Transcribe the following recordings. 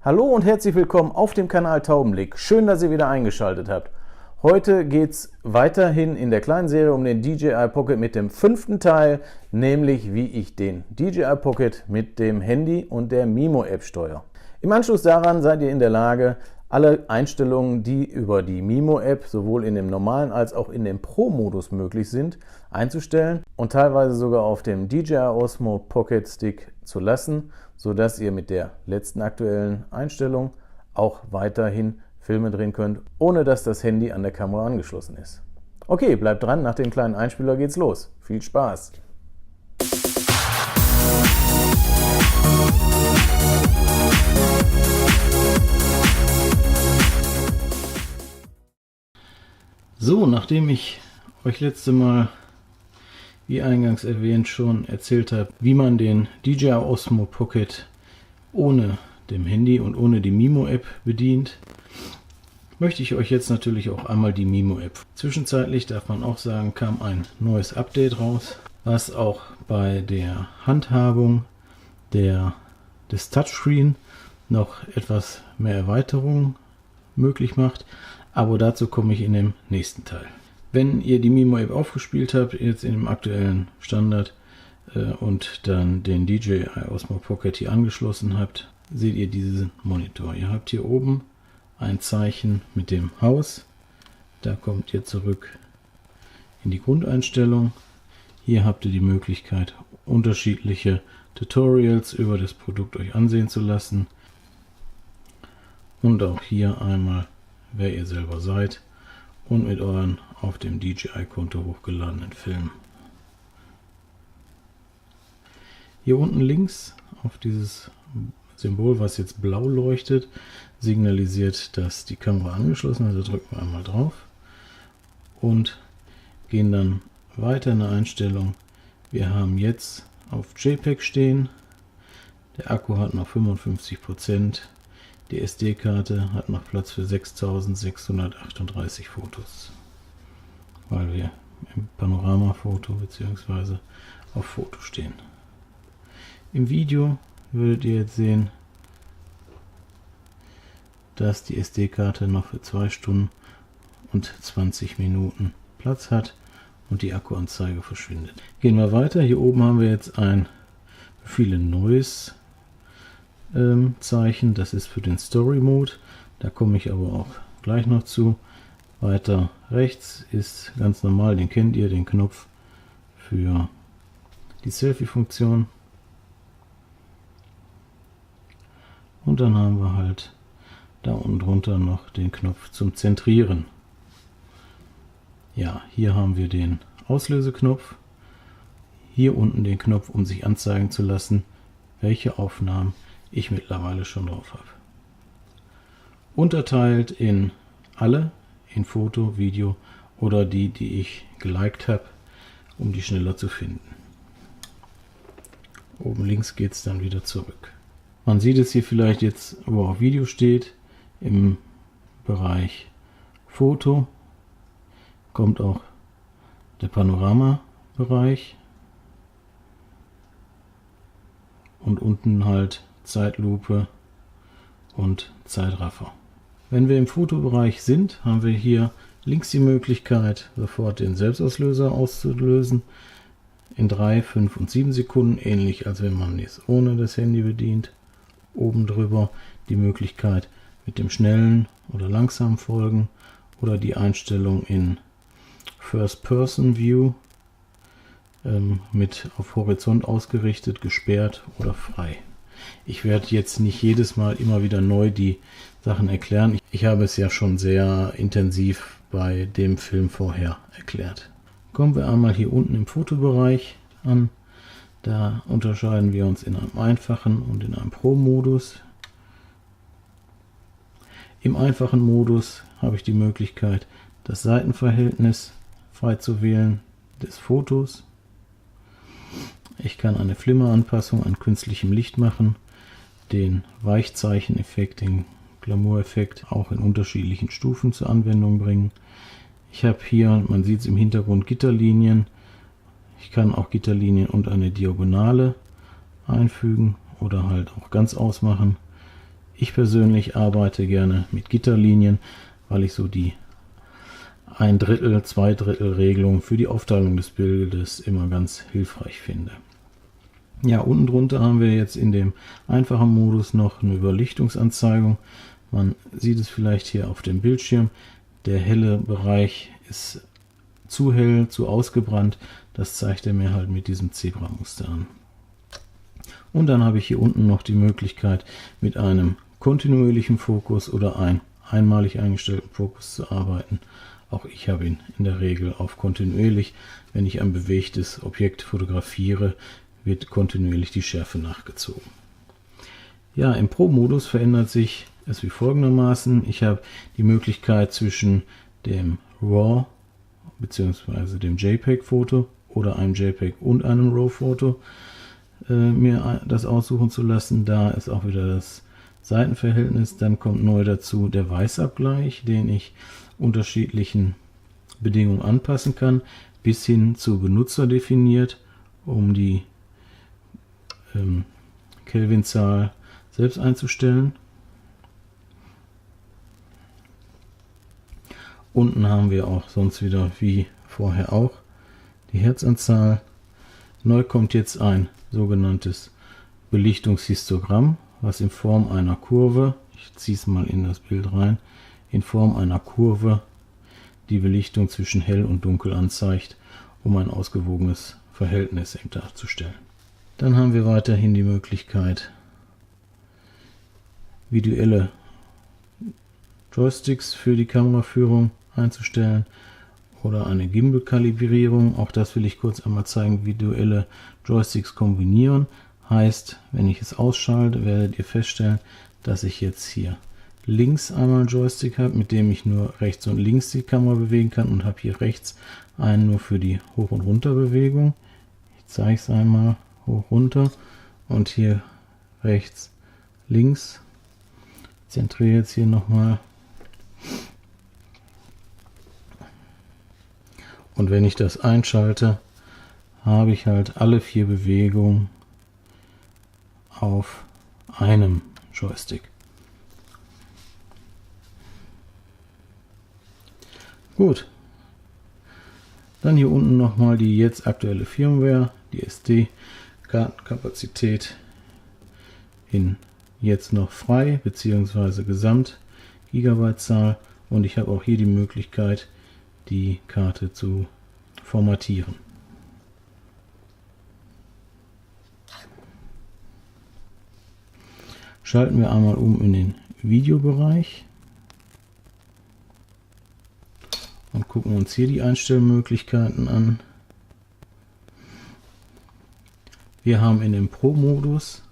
Hallo und herzlich willkommen auf dem Kanal Taubenblick. Schön, dass ihr wieder eingeschaltet habt. Heute geht es weiterhin in der kleinen Serie um den DJI Pocket mit dem 5. Teil, nämlich wie ich den DJI Pocket mit dem Handy und der Mimo-App steuere. Im Anschluss daran seid ihr in der Lage, alle Einstellungen, die über die Mimo-App sowohl in dem normalen als auch in dem Pro-Modus möglich sind, einzustellen und teilweise sogar auf dem DJI Osmo Pocket Stick zu lassen, sodass ihr mit der letzten aktuellen Einstellung auch weiterhin Filme drehen könnt, ohne dass das Handy an der Kamera angeschlossen ist. Okay, bleibt dran, nach dem kleinen Einspieler geht's los. Viel Spaß! So, nachdem ich euch letzte Mal, wie eingangs erwähnt, schon erzählt habe, wie man den DJI Osmo Pocket ohne dem Handy und ohne die Mimo-App bedient, möchte ich euch jetzt natürlich auch einmal die Mimo-App. Zwischenzeitlich, darf man auch sagen, kam ein neues Update raus, was auch bei der Handhabung des Touchscreen noch etwas mehr Erweiterung möglich macht. Aber dazu komme ich in dem nächsten Teil. Wenn ihr die Mimo-App aufgespielt habt, jetzt in dem aktuellen Standard und dann den DJI Osmo Pocket hier angeschlossen habt, seht ihr diesen Monitor. Ihr habt hier oben ein Zeichen mit dem Haus. Da kommt ihr zurück in die Grundeinstellung. Hier habt ihr die Möglichkeit, unterschiedliche Tutorials über das Produkt euch ansehen zu lassen. Und auch hier einmal, wer ihr selber seid und mit euren auf dem DJI-Konto hochgeladenen Filmen. Hier unten links auf dieses Symbol, was jetzt blau leuchtet, signalisiert, dass die Kamera angeschlossen ist. Da drücken wir einmal drauf und gehen dann weiter in der Einstellung. Wir haben jetzt auf JPEG stehen. Der Akku hat noch 55%. Die SD-Karte hat noch Platz für 6638 Fotos, weil wir im Panoramafoto bzw. auf Foto stehen. Im Video würdet ihr jetzt sehen, dass die SD-Karte noch für 2 Stunden und 20 Minuten Platz hat und die Akkuanzeige verschwindet. Gehen wir weiter. Hier oben haben wir jetzt ein viele neues Zeichen, das ist für den Story Mode, da komme ich aber auch gleich noch zu. Weiter rechts ist ganz normal, den kennt ihr, den Knopf für die Selfie-Funktion. Und dann haben wir halt da unten drunter noch den Knopf zum Zentrieren. Ja, hier haben wir den Auslöseknopf, hier unten den Knopf, um sich anzeigen zu lassen, welche Aufnahmen ich mittlerweile schon drauf habe. Unterteilt in alle, in Foto, Video oder die ich geliked habe, um die schneller zu finden. Oben links geht es dann wieder zurück. Man sieht es hier vielleicht jetzt, wo auch Video steht, im Bereich Foto kommt auch der Panorama-Bereich und unten halt Zeitlupe und Zeitraffer. Wenn wir im Fotobereich sind, haben wir hier links die Möglichkeit, sofort den Selbstauslöser auszulösen in 3, 5 und 7 Sekunden, ähnlich als wenn man es ohne das Handy bedient. Oben drüber die Möglichkeit mit dem schnellen oder langsamen Folgen oder die Einstellung in First Person View mit auf Horizont ausgerichtet, gesperrt oder frei. Ich werde jetzt nicht jedes Mal immer wieder neu die Sachen erklären. Ich habe es ja schon sehr intensiv bei dem Film vorher erklärt. Kommen wir einmal hier unten im Fotobereich an. Da unterscheiden wir uns in einem einfachen und in einem Pro-Modus. Im einfachen Modus habe ich die Möglichkeit, das Seitenverhältnis frei zu wählen des Fotos. Ich kann eine Flimmeranpassung an künstlichem Licht machen, den Weichzeicheneffekt, den Glamour-Effekt auch in unterschiedlichen Stufen zur Anwendung bringen. Ich habe hier, man sieht es im Hintergrund, Gitterlinien. Ich kann auch Gitterlinien und eine Diagonale einfügen oder halt auch ganz ausmachen. Ich persönlich arbeite gerne mit Gitterlinien, weil ich so die 1/3, 2/3 Regelung für die Aufteilung des Bildes immer ganz hilfreich finde. Ja, unten drunter haben wir jetzt in dem einfachen Modus noch eine Überlichtungsanzeigung. Man sieht es vielleicht hier auf dem Bildschirm. Der helle Bereich ist zu hell, zu ausgebrannt. Das zeigt er mir halt mit diesem Zebramuster an. Und dann habe ich hier unten noch die Möglichkeit, mit einem kontinuierlichen Fokus oder einem einmalig eingestellten Fokus zu arbeiten. Auch ich habe ihn in der Regel auf kontinuierlich. Wenn ich ein bewegtes Objekt fotografiere, wird kontinuierlich die Schärfe nachgezogen. Ja, im Pro-Modus verändert sich es wie folgendermaßen. Ich habe die Möglichkeit zwischen dem RAW bzw. dem JPEG-Foto oder einem JPEG und einem RAW-Foto mir das aussuchen zu lassen. Da ist auch wieder das Seitenverhältnis. Dann kommt neu dazu der Weißabgleich, den ich unterschiedlichen Bedingungen anpassen kann, bis hin zu Benutzer definiert, um die Kelvinzahl selbst einzustellen. Unten haben wir auch sonst wieder wie vorher auch die Herzanzahl. Neu kommt jetzt ein sogenanntes Belichtungshistogramm, was in Form einer Kurve, ich ziehe es mal in das Bild rein, in Form einer Kurve die Belichtung zwischen hell und dunkel anzeigt, um ein ausgewogenes Verhältnis eben darzustellen. Dann haben wir weiterhin die Möglichkeit, visuelle Joysticks für die Kameraführung einzustellen oder eine Gimbal-Kalibrierung. Auch das will ich kurz einmal zeigen. Visuelle Joysticks kombinieren heißt, wenn ich es ausschalte, werdet ihr feststellen, dass ich jetzt hier links einmal einen Joystick habe, mit dem ich nur rechts und links die Kamera bewegen kann, und habe hier rechts einen nur für die Hoch- und Runterbewegung. Ich zeige es einmal. Hoch, runter, und hier rechts, links. Zentriere jetzt hier nochmal. Und wenn ich das einschalte, habe ich halt alle 4 Bewegungen auf einem Joystick. Gut. Dann hier unten nochmal die jetzt aktuelle Firmware, die SD-Kartenkapazität in jetzt noch frei bzw. Gesamt Gigabyte-Zahl, und ich habe auch hier die Möglichkeit, die Karte zu formatieren. Schalten wir einmal um in den Videobereich und gucken uns hier die Einstellmöglichkeiten an. Wir haben in dem Pro-Modus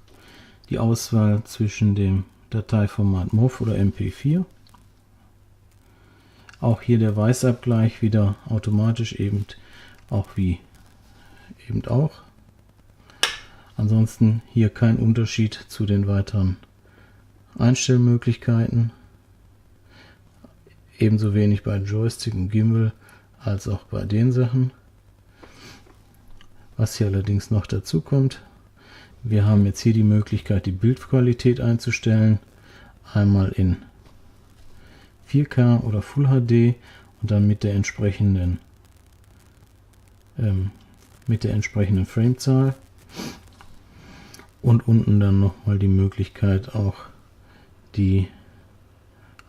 die Auswahl zwischen dem Dateiformat MOV oder MP4. Auch hier der Weißabgleich wieder automatisch eben auch wie eben auch. Ansonsten hier kein Unterschied zu den weiteren Einstellmöglichkeiten. Ebenso wenig bei Joystick und Gimbal als auch bei den Sachen. Was hier allerdings noch dazu kommt, wir haben jetzt hier die Möglichkeit, die Bildqualität einzustellen. Einmal in 4K oder Full HD und dann mit der entsprechenden Framezahl. Und unten dann nochmal die Möglichkeit, auch die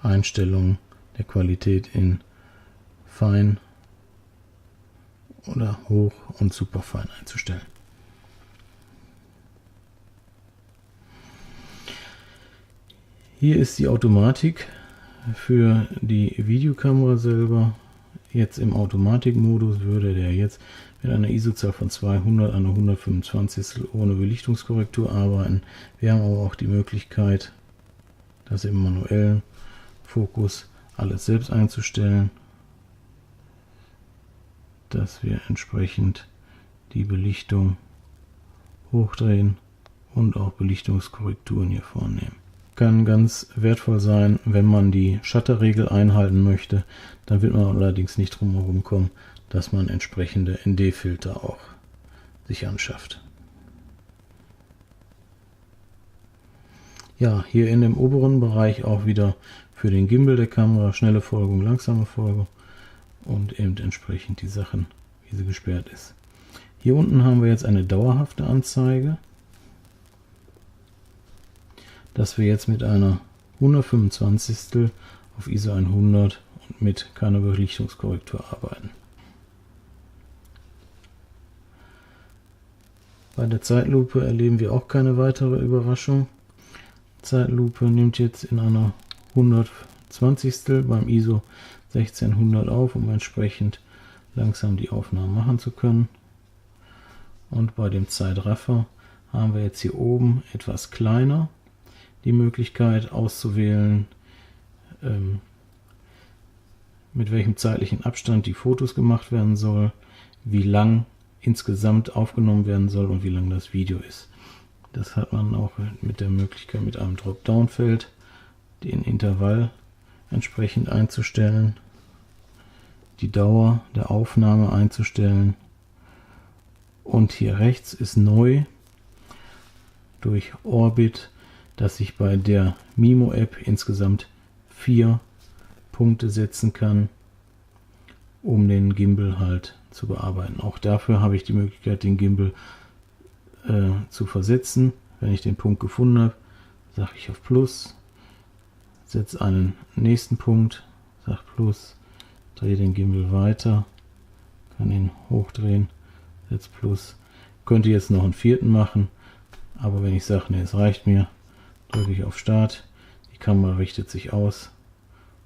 Einstellung der Qualität in Fein oder Hoch und Superfein einzustellen. Hier ist die Automatik für die Videokamera selber. Jetzt im Automatikmodus würde der jetzt mit einer ISO-Zahl von 200 an 125 ohne Belichtungskorrektur arbeiten. Wir haben aber auch die Möglichkeit, das im manuellen Fokus alles selbst einzustellen, dass wir entsprechend die Belichtung hochdrehen und auch Belichtungskorrekturen hier vornehmen. Kann ganz wertvoll sein, wenn man die Shutterregel einhalten möchte. Dann wird man allerdings nicht drum herum kommen, dass man entsprechende ND-Filter auch sich anschafft. Ja, hier in dem oberen Bereich auch wieder für den Gimbal der Kamera schnelle Folgung, langsame Folgung und eben entsprechend die Sachen, wie sie gesperrt ist. Hier unten haben wir jetzt eine dauerhafte Anzeige, dass wir jetzt mit einer 125. auf ISO 100 und mit keiner Belichtungskorrektur arbeiten. Bei der Zeitlupe erleben wir auch keine weitere Überraschung. Zeitlupe nimmt jetzt in einer 120. beim ISO 1600 auf, um entsprechend langsam die Aufnahmen machen zu können. Und bei dem Zeitraffer haben wir jetzt hier oben etwas kleiner die Möglichkeit auszuwählen, mit welchem zeitlichen Abstand die Fotos gemacht werden soll, wie lang insgesamt aufgenommen werden soll und wie lang das Video ist. Das hat man auch mit der Möglichkeit, mit einem Dropdown-Feld den Intervall entsprechend einzustellen, die Dauer der Aufnahme einzustellen, und hier rechts ist neu durch Orbit, dass ich bei der Mimo-App insgesamt 4 Punkte setzen kann, um den Gimbal halt zu bearbeiten. Auch dafür habe ich die Möglichkeit, den Gimbal zu versetzen. Wenn ich den Punkt gefunden habe, sage ich auf Plus, setze einen nächsten Punkt, sage Plus, drehe den Gimbal weiter, kann ihn hochdrehen, setze Plus. Könnte jetzt noch einen vierten machen, aber wenn ich sage, nee, es reicht mir, drücke ich auf Start, die Kamera richtet sich aus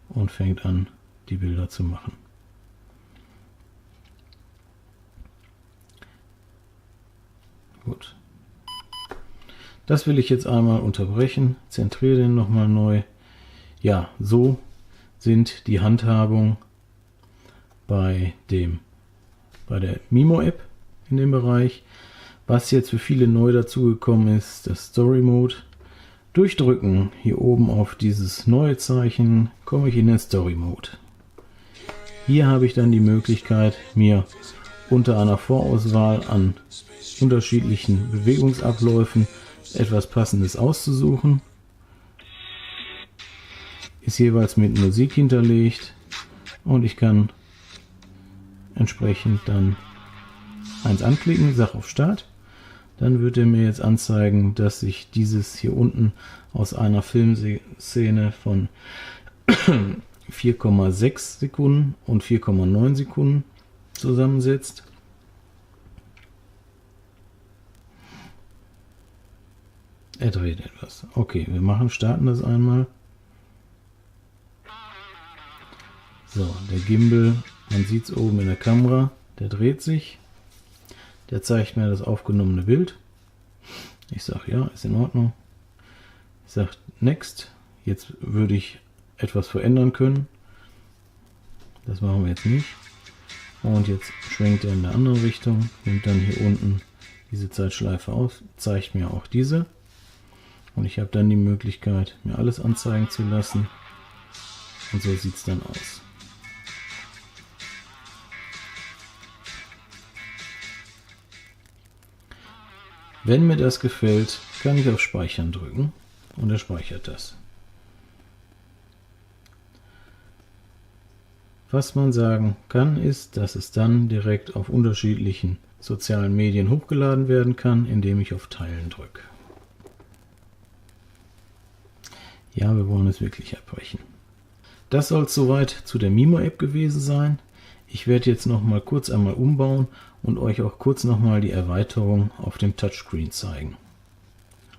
und fängt an, die Bilder zu machen. Gut. Das will ich jetzt einmal unterbrechen, zentriere den nochmal neu. Ja, so sind die Handhabung bei der Mimo-App in dem Bereich. Was jetzt für viele neu dazugekommen ist, das Story Mode. Durch Drücken hier oben auf dieses neue Zeichen komme ich in den Story Mode. Hier habe ich dann die Möglichkeit, mir unter einer Vorauswahl an unterschiedlichen Bewegungsabläufen etwas Passendes auszusuchen. Ist jeweils mit Musik hinterlegt und ich kann entsprechend dann eins anklicken, sage auf Start. Dann wird er mir jetzt anzeigen, dass ich dieses hier unten aus einer Filmszene von 4,6 Sekunden und 4,9 Sekunden zusammensetzt. Er dreht etwas. Okay, wir starten das einmal. So, der Gimbal, man sieht es oben in der Kamera, der dreht sich. Der zeigt mir das aufgenommene Bild. Ich sage, ja, ist in Ordnung. Ich sage, Next. Jetzt würde ich etwas verändern können. Das machen wir jetzt nicht. Und jetzt schwenkt er in eine andere Richtung, nimmt dann hier unten diese Zeitschleife aus, zeigt mir auch diese. Und ich habe dann die Möglichkeit, mir alles anzeigen zu lassen. Und so sieht es dann aus. Wenn mir das gefällt, kann ich auf Speichern drücken und er speichert das. Was man sagen kann, ist, dass es dann direkt auf unterschiedlichen sozialen Medien hochgeladen werden kann, indem ich auf Teilen drücke. Ja, wir wollen es wirklich abbrechen. Das soll es soweit zu der Mimo-App gewesen sein. Ich werde jetzt noch mal kurz einmal umbauen und euch auch kurz noch mal die Erweiterung auf dem Touchscreen zeigen.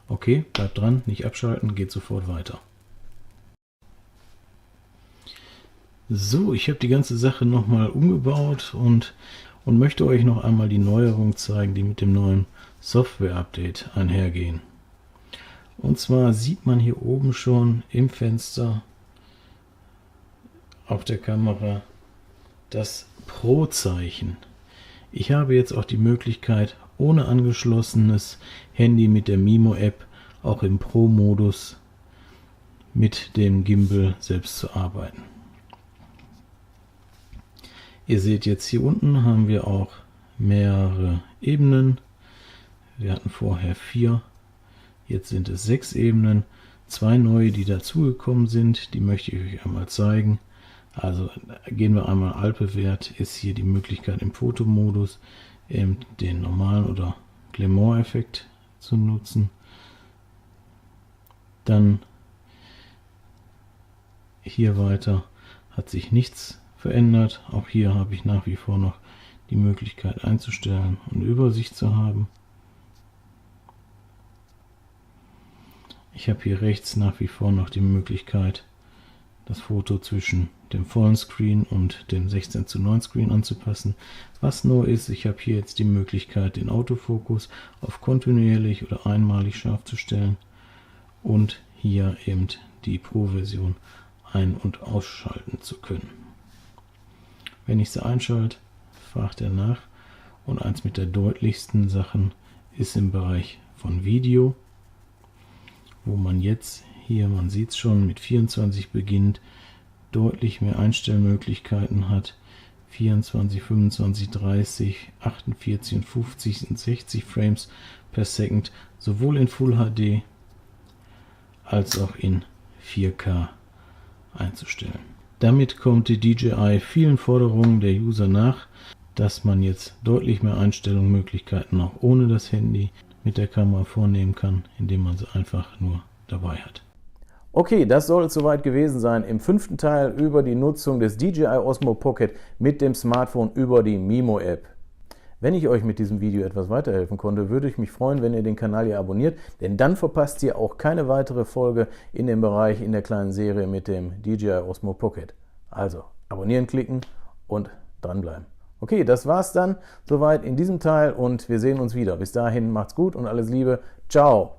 Okay, bleibt dran, nicht abschalten, geht sofort weiter. So, ich habe die ganze Sache noch mal umgebaut und möchte euch noch einmal die Neuerungen zeigen, die mit dem neuen Software-Update einhergehen. Und zwar sieht man hier oben schon im Fenster auf der Kamera das Pro-Zeichen. Ich habe jetzt auch die Möglichkeit, ohne angeschlossenes Handy mit der Mimo-App auch im Pro-Modus mit dem Gimbal selbst zu arbeiten. Ihr seht jetzt hier unten haben wir auch mehrere Ebenen. Wir hatten vorher 4, jetzt sind es 6 Ebenen. 2 neue, die dazugekommen sind, die möchte ich euch einmal zeigen. Also gehen wir einmal Altbewährt, ist hier die Möglichkeit im Fotomodus den normalen oder Glamour-Effekt zu nutzen. Dann hier weiter hat sich nichts verändert. Auch hier habe ich nach wie vor noch die Möglichkeit einzustellen und Übersicht zu haben. Ich habe hier rechts nach wie vor noch die Möglichkeit, das Foto zwischen dem vollen Screen und dem 16:9 Screen anzupassen. Was neu ist, ich habe hier jetzt die Möglichkeit, den Autofokus auf kontinuierlich oder einmalig scharf zu stellen und hier eben die Pro-Version ein- und ausschalten zu können. Wenn ich sie einschalte, fragt er nach, und eins mit der deutlichsten Sachen ist im Bereich von Video, wo man jetzt hier, man sieht es schon, mit 24 beginnt, deutlich mehr Einstellmöglichkeiten hat. 24, 25, 30, 48 und 50 und 60 Frames per Second, sowohl in Full HD als auch in 4K einzustellen. Damit kommt die DJI vielen Forderungen der User nach, dass man jetzt deutlich mehr Einstellungsmöglichkeiten auch ohne das Handy mit der Kamera vornehmen kann, indem man sie einfach nur dabei hat. Okay, das soll es soweit gewesen sein im 5. Teil über die Nutzung des DJI Osmo Pocket mit dem Smartphone über die Mimo-App. Wenn ich euch mit diesem Video etwas weiterhelfen konnte, würde ich mich freuen, wenn ihr den Kanal hier abonniert, denn dann verpasst ihr auch keine weitere Folge in dem Bereich, in der kleinen Serie mit dem DJI Osmo Pocket. Also, abonnieren klicken und dranbleiben. Okay, das war's dann soweit in diesem Teil und wir sehen uns wieder. Bis dahin, macht's gut und alles Liebe. Ciao!